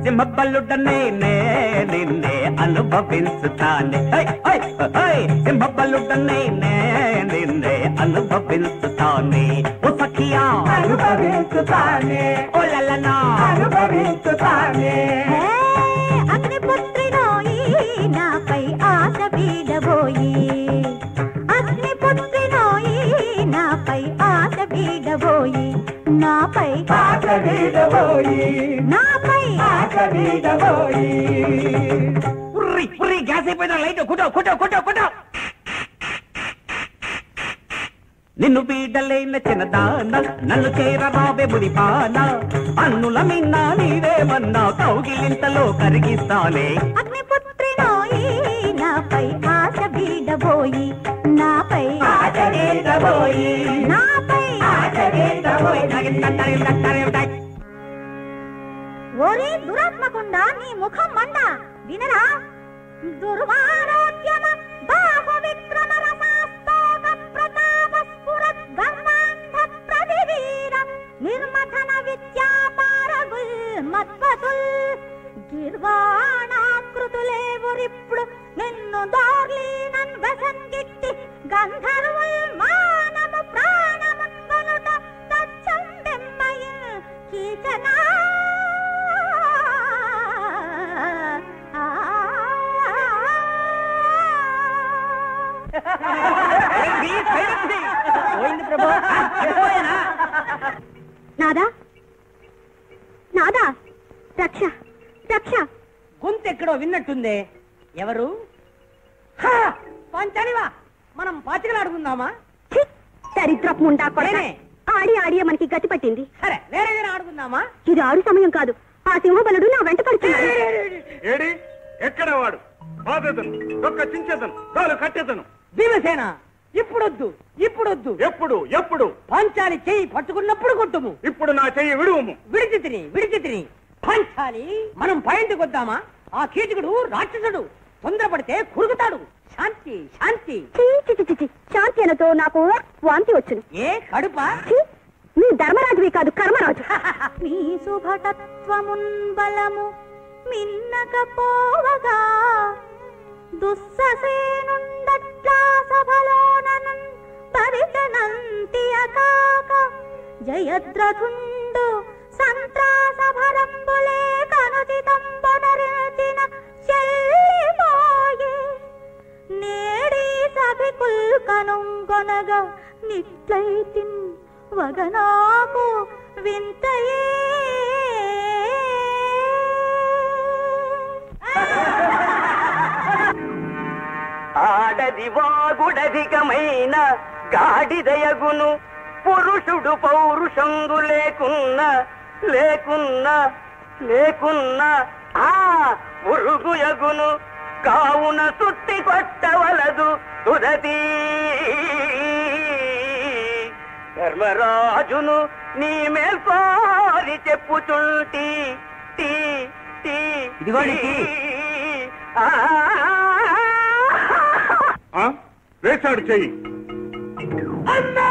సింహబల్లుడనే నిన్నే అనుభవించుతానే సింహబల్లుడనే నిన్నే అనుభవించుతానే ఓ సఖియా అనుభవించుతానే ఓ లలనా అనుభవించుతానే అగ్నిపుత్రినోయి నాపై ఆశ వీడబోయి అగ్నిపుత్రినోయి నాపై ఆశ వీడబోయి నాపై ఆశ వీడబోయి నాపై ఆశ వీడబోయి ఉర్రి ఉర్రి గ్యాస్ అయిపోయిన లైట్ కుటో కుటో కుటో కుటో నిన్ను పీడలేన చిన్నదాన నన్ను చేరరావే మురిపాన అన్నుల మిన్నా నీవేమన్నా కౌగిలింతలో కరిగిస్తానే అగ్నిపుత్రినోయి నాపై ఆశ వీడబోయి నాపై ఆశ వీడబోయి నాపై ఆశ వీడబోయి ఓరే దురాత్మకుండా నీ ముఖం మండ వినరా దుర్వారోద్యమ బాహు విక్రమ రసాస్తోక ప్రతాప స్ఫురత్ గర్వాంధ ప్రతివీర నిర్మథన విద్యాపారగుల్ మత్వతుల్ గిర్వాణాకృతులేవురిప్పుడు నిన్ను దోర్లీనన్ వసంగిట్టి గంధర్వుల్ మానము ప్రాణము కొనుట తచ్చందెమ్మయ కీచనా నాదా నాదా రక్ష రక్ష గొంతెక్కడో విన్నట్టుందే. ఎవరు? పంచనివా, మనం పాచికలాడుకుందామా? దరిద్రపు ముండా కొడనే ఆడి ఆడియ మనకి గతి పట్టింది. సరే వేరేదైనా ఆడుకుందామా? ఇది ఆడు సమయం కాదు. ఆ సింహబలుడు నా వెంట పడుతున్నాడు. ఏడి ఎక్కడ వాడు? బాధేతను ఒక్క చించేతను కాలు కట్టేతను. భీమసేన ఇప్పుడొద్దు ఇప్పుడొద్దు. ఎప్పుడు ఎప్పుడు? పంచాలి చెయ్యి పట్టుకున్నప్పుడు కొట్టుము. ఇప్పుడు నా చెయ్యి విడువుము. విడిచితిని పంచాలి. మనం పైంటికి వద్దామా? ఆ కీచకుడు రాక్షసుడు, తొందరపడితే కురుకుతాడు. శాంతి శాంతి. శాంతి అనతో నాకు వాంతి వచ్చును. ఏ కడుపా? నీ ధర్మరాజువి కాదు, కర్మరాజు. నీ శుభతత్వమున్ బలము మిన్నకపోవగా దుస్ససేనుండట్లా సభలోనన్ భవితనంతి అకాక జయద్రథుండు సంత్రాసభరంబులే కనుచితంబునరిచిన చెల్లిపోయే నేడి సభికుల్ కనుగొనగా నిట్లైతిన్ వగనాకు వింతయే. ఆడది వాగుడధికమైన గాడిదయగును పురుషుడు పౌరుషంగు లేకున్నా లేకున్నా లేకున్నా ఆ పురుగుయగును కావున సుత్తి కొట్టవలదు తుదతి. ధర్మరాజును నీ మేల్కోరి చెప్పుచుంటి టీ టీ వేశాడు చెయ్యి. అన్నా